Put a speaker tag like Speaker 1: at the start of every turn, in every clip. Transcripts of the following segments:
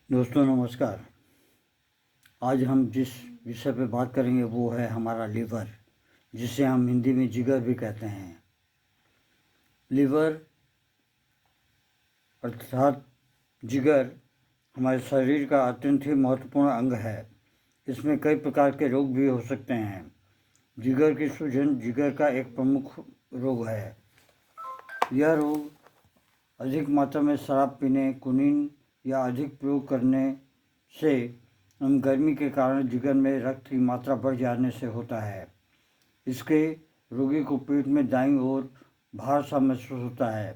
Speaker 1: दोस्तों नमस्कार। आज हम जिस विषय पे बात करेंगे वो है हमारा लीवर, जिसे हम हिंदी में जिगर भी कहते हैं। लीवर अर्थात जिगर हमारे शरीर का अत्यंत ही महत्वपूर्ण अंग है। इसमें कई प्रकार के रोग भी हो सकते हैं। जिगर की सूजन जिगर का एक प्रमुख रोग है। यह रोग अधिक मात्रा में शराब पीने, कुनीन या अधिक प्रयोग करने से गर्मी के कारण जिगर में रक्त की मात्रा बढ़ जाने से होता है। इसके रोगी को पेट में दाईं ओर भार सा महसूस होता है।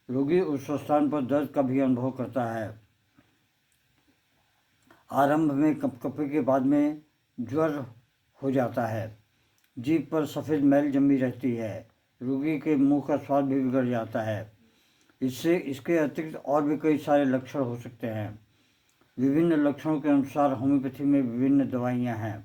Speaker 1: रोगी उस स्थान पर दर्द का भी अनुभव करता है। आरंभ में कपकपी के बाद में ज्वर हो जाता है। जीभ पर सफ़ेद मैल जमी रहती है। रोगी के मुंह का स्वाद भी बिगड़ जाता है। इसके अतिरिक्त और भी कई सारे लक्षण हो सकते हैं। विभिन्न लक्षणों के अनुसार होम्योपैथी में विभिन्न दवाइयाँ हैं।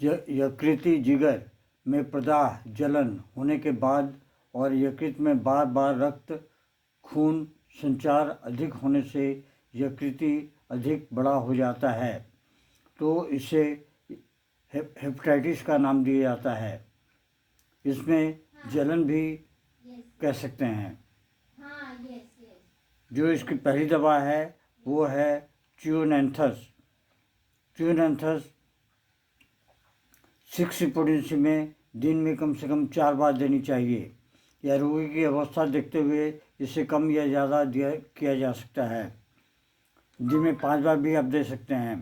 Speaker 1: यकृति जिगर में प्रदाह जलन होने के बाद और यकृत में बार बार रक्त खून संचार अधिक होने से यकृति अधिक बड़ा हो जाता है, तो इसे हेपेटाइटिस का नाम दिया जाता है। इसमें जलन भी कह सकते हैं। जो इसकी पहली दवा है वो है च्यूनैंथस। 6 पोटेंसी में दिन में कम से कम 4 बार देनी चाहिए। या रोगी की अवस्था देखते हुए इसे कम या ज़्यादा किया जा सकता है। दिन में 5 बार भी आप दे सकते हैं।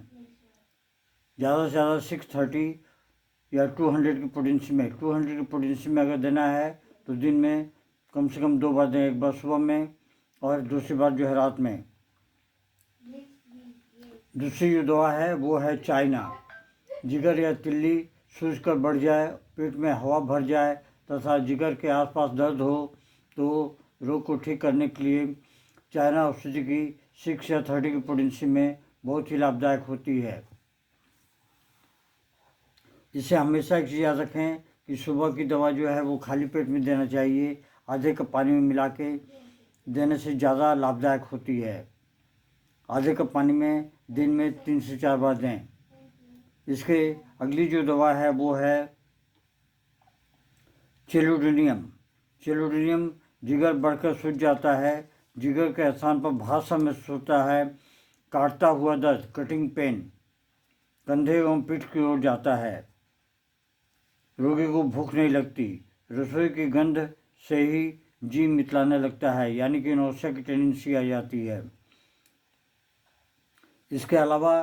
Speaker 1: ज़्यादा से ज़्यादा 630 या 200 की पोटेंसी में अगर देना है तो दिन में कम से कम 2 बार दें, एक बार सुबह में और दूसरी बार जो है रात में। दूसरी जो दवा है वो है चाइना। जिगर या तिल्ली सूजकर बढ़ जाए, पेट में हवा भर जाए तथा जिगर के आसपास दर्द हो तो रोग को ठीक करने के लिए चाइना औषधि की 6 या 30 की पोटेंसी में बहुत ही लाभदायक होती है। इसे हमेशा एक चीज़ याद रखें कि सुबह की दवा जो है वो खाली पेट में देना चाहिए। आधे कप पानी में मिला के देने से ज़्यादा लाभदायक होती है। आधे कप पानी में दिन में 3 से 4 बार दें। इसके अगली जो दवा है वो है चेलोडिनियम। जिगर बढ़कर सूज जाता है। जिगर के स्थान पर भार सा महसूस होता है। काटता हुआ दर्द, कटिंग पेन कंधे एवं पीठ की ओर जाता है। रोगी को भूख नहीं लगती। रसोई की गंध से ही जी मितलाने लगता है, यानी कि नौसिया की टेंडेंसी आ जाती है। इसके अलावा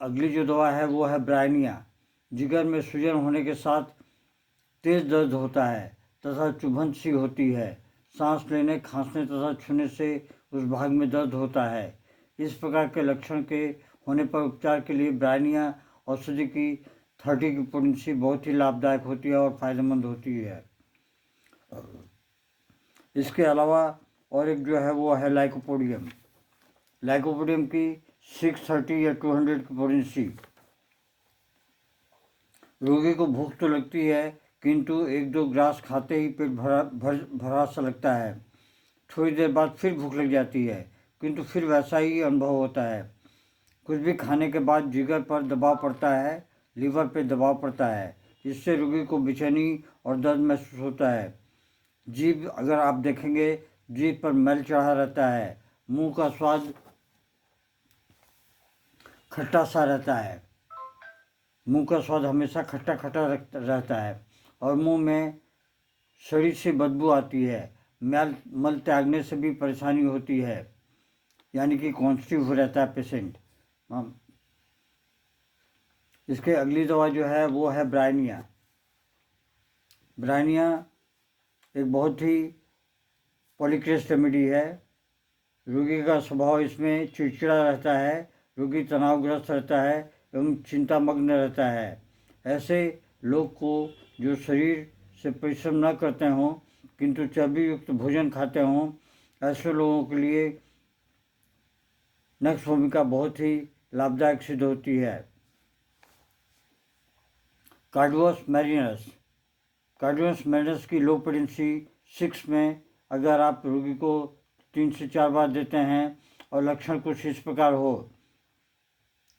Speaker 1: अगली जो दवा है वो है ब्रायनिया। जिगर में सूजन होने के साथ तेज दर्द होता है तथा चुभन सी होती है। सांस लेने, खांसने तथा छूने से उस भाग में दर्द होता है। इस प्रकार के लक्षण के होने पर उपचार के लिए ब्रायनिया औषधि की 30 की पोटेंसी बहुत ही लाभदायक होती है और फायदेमंद होती है। इसके अलावा और एक जो है वो है लाइकोपोडियम की 630 या 200 की पोटेंसी। रोगी को भूख तो लगती है किंतु 1-2 ग्रास खाते ही पेट भरा सा लगता है। थोड़ी देर बाद फिर भूख लग जाती है किंतु फिर वैसा ही अनुभव होता है। कुछ भी खाने के बाद जिगर पर दबाव पड़ता है, लीवर पर दबाव पड़ता है। इससे रोगी को बेचैनी और दर्द महसूस होता है। जीभ अगर आप देखेंगे, जीभ पर मैल चढ़ा रहता है। मुंह का स्वाद खट्टा सा रहता है। मुंह का स्वाद हमेशा खट्टा खट्टा रहता है और मुंह में शरीर से बदबू आती है। मल त्यागने से भी परेशानी होती है, यानी कि कॉन्स्टिप रहता है पेशेंट। इसके अगली दवा जो है वो है ब्रायनिया। एक बहुत ही पॉलीक्रेस रेमेडी है। रोगी का स्वभाव इसमें चिड़चिड़ा रहता है। रोगी तनावग्रस्त रहता है एवं चिंतामग्न रहता है। ऐसे लोग को जो शरीर से परिश्रम न करते हों किंतु चर्बी युक्त भोजन खाते हों, ऐसे लोगों के लिए नक्स भूमिका बहुत ही लाभदायक सिद्ध होती है। कार्डियस मैरिनस। कार्डियस मैरिनस की लो पोटेंसी 6 में अगर आप रोगी को 3 से 4 बार देते हैं और लक्षण कुछ इस प्रकार हो,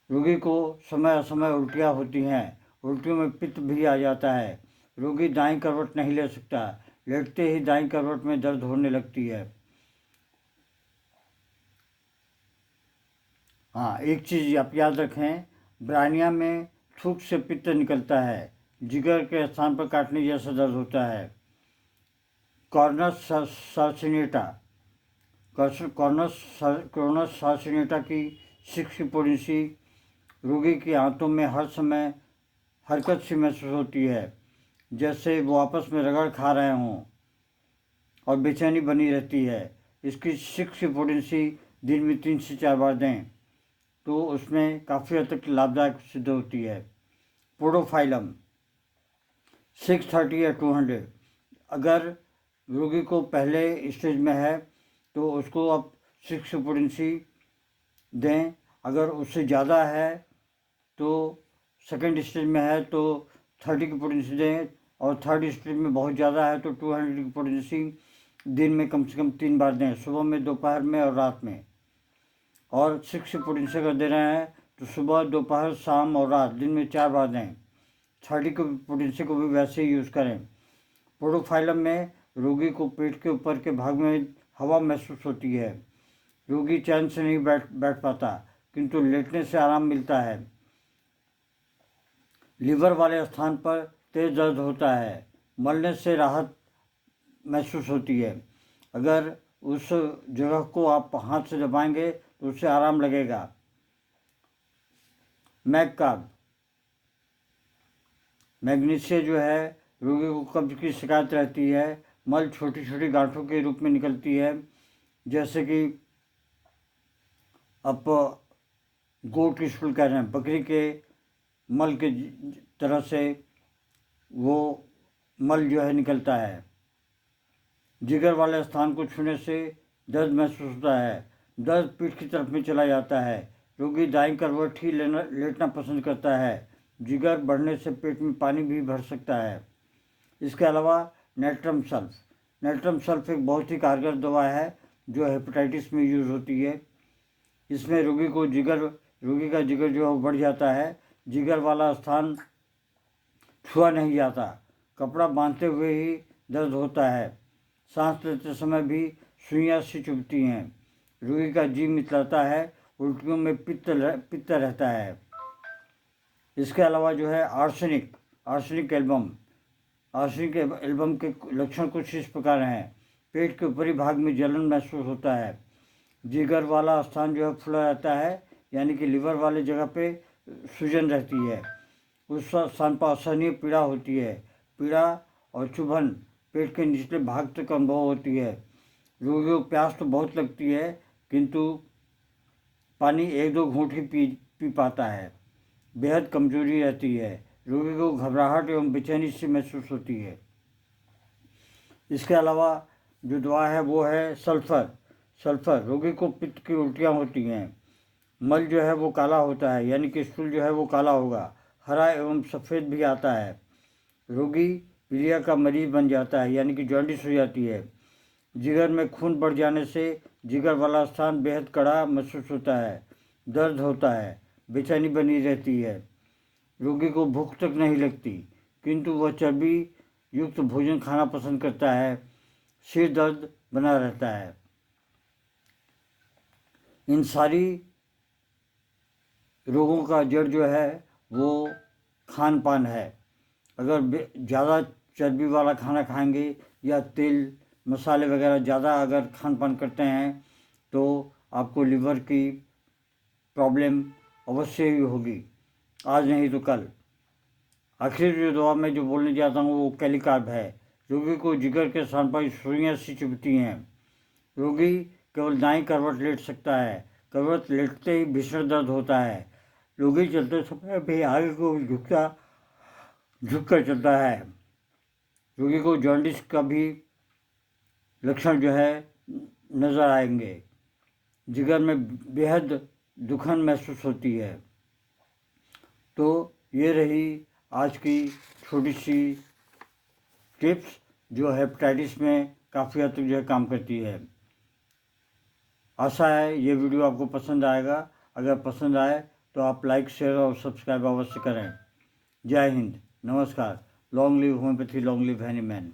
Speaker 1: रोगी को समय असमय उल्टियाँ होती हैं, उल्टियों में पित्त भी आ जाता है, रोगी दाईं करवट नहीं ले सकता, लेटते ही दाईं करवट में दर्द होने लगती है। हाँ, एक चीज़ आप याद रखें, ब्रानिया में थूक से पित्त निकलता है, जिगर के स्थान पर काटने जैसा दर्द होता है। कॉर्नस सार्सिनेटा, कॉर्नस सार्सिनेटा की 6 की पोटेंसी रोगी की आंतों में हर समय हरकत सी महसूस होती है, जैसे वो आपस में रगड़ खा रहे हों, और बेचैनी बनी रहती है। इसकी 6 की पोटेंसी दिन में 3 से 4 बार दें तो उसमें काफ़ी हद तक लाभदायक सिद्ध होती है। पोडोफाइलम 630 या 200, अगर रोगी को पहले स्टेज में है तो उसको आप 6 की पोटेंसी दें, अगर उससे ज़्यादा है तो सेकेंड स्टेज में है तो 30 की पोटेंसी दें, और थर्ड स्टेज में बहुत ज़्यादा है तो 200 की पोटेंसी दिन में कम से कम 3 बार दें, सुबह में, दोपहर में और रात में। और 6 की पोटेंसी अगर दे रहे हैं तो सुबह, दोपहर, शाम और रात, दिन में 4 बार दें। 30 की पोटेंसी को भी वैसे ही यूज़ करें। पोडोफाइलम में रोगी को पेट के ऊपर के भाग में हवा महसूस होती है, रोगी चैन से नहीं बैठ पाता, किंतु लेटने से आराम मिलता है। लीवर वाले स्थान पर तेज दर्द होता है, मलने से राहत महसूस होती है, अगर उस जगह को आप हाथ से दबाएंगे तो उससे आराम लगेगा। मैग्नीशिया मैग्नीशिया जो है, रोगी को कब्ज की शिकायत रहती है, मल छोटी छोटी गांठों के रूप में निकलती है, जैसे कि आप गोट स्टूल कह रहे हैं, बकरी के मल के तरह से वो मल जो है निकलता है। जिगर वाले स्थान को छूने से दर्द महसूस होता है, दर्द पीठ की तरफ में चला जाता है, रोगी दाईं करवट ही लेटना पसंद करता है, जिगर बढ़ने से पेट में पानी भी भर सकता है। इसके अलावा नेट्रम सल्फ एक बहुत ही कारगर दवा है जो हेपेटाइटिस में यूज़ होती है। इसमें रोगी का जिगर जो है वो बढ़ जाता है, जिगर वाला स्थान छुआ नहीं जाता, कपड़ा बांधते हुए ही दर्द होता है, सांस लेते समय भी सुइयाँ सी चुभती हैं, रोगी का जी मिचलाता है, उल्टियों में पित्त रहता है। इसके अलावा जो है आर्सेनिक एल्बम के लक्षण कुछ इस प्रकार हैं। पेट के ऊपरी भाग में जलन महसूस होता है, जिगर वाला स्थान जो है फूला रहता है, यानी कि लीवर वाले जगह पे सूजन रहती है, उस स्थान पर असहनीय पीड़ा होती है, पीड़ा और चुभन पेट के निचले भाग तक अनुभव होती है। रोगी को प्यास तो बहुत लगती है, किंतु पानी 1-2 घूंट ही पी पाता है, बेहद कमजोरी रहती है, रोगी को घबराहट एवं बेचैनी से महसूस होती है। इसके अलावा जो दवा है वो है सल्फर। रोगी को पित्त की उल्टियाँ होती हैं, मल जो है वो काला होता है, यानी कि स्टूल जो है वो काला होगा, हरा एवं सफ़ेद भी आता है, रोगी पीलिया का मरीज बन जाता है, यानी कि जॉन्डिस हो जाती है। जिगर में खून बढ़ जाने से जिगर वाला स्थान बेहद कड़ा महसूस होता है, दर्द होता है, बेचैनी बनी रहती है, रोगी को भूख तक नहीं लगती, किंतु वह चर्बी युक्त भोजन खाना पसंद करता है, सिर दर्द बना रहता है। इन सारी रोगों का जड़ जो है वो खान पान है। अगर ज़्यादा चर्बी वाला खाना खाएंगे या तेल मसाले वगैरह ज़्यादा अगर खान पान करते हैं तो आपको लीवर की प्रॉब्लम अवश्य ही होगी, आज नहीं तो कल। आखिर जो दवा मैं जो बोलने जाता हूँ वो कैलिकार्ब है। रोगी को जिगर के स्थान पर सुइयाँ सी चुभती हैं, रोगी केवल दाईं करवट लेट सकता है, करवट लेटते ही भीषण दर्द होता है, रोगी चलते समय भी आगे को झुक कर चलता है, रोगी को जॉन्डिस का भी लक्षण जो है नज़र आएंगे, जिगर में बेहद दुखन महसूस होती है। तो ये रही आज की छोटी सी टिप्स जो हेपेटाइटिस में काफ़ी हद तक जो है काम करती है। आशा है ये वीडियो आपको पसंद आएगा। अगर पसंद आए तो आप लाइक, शेयर और सब्सक्राइब अवश्य करें। जय हिंद, नमस्कार। Long live homeopathy, long live Hahnemann.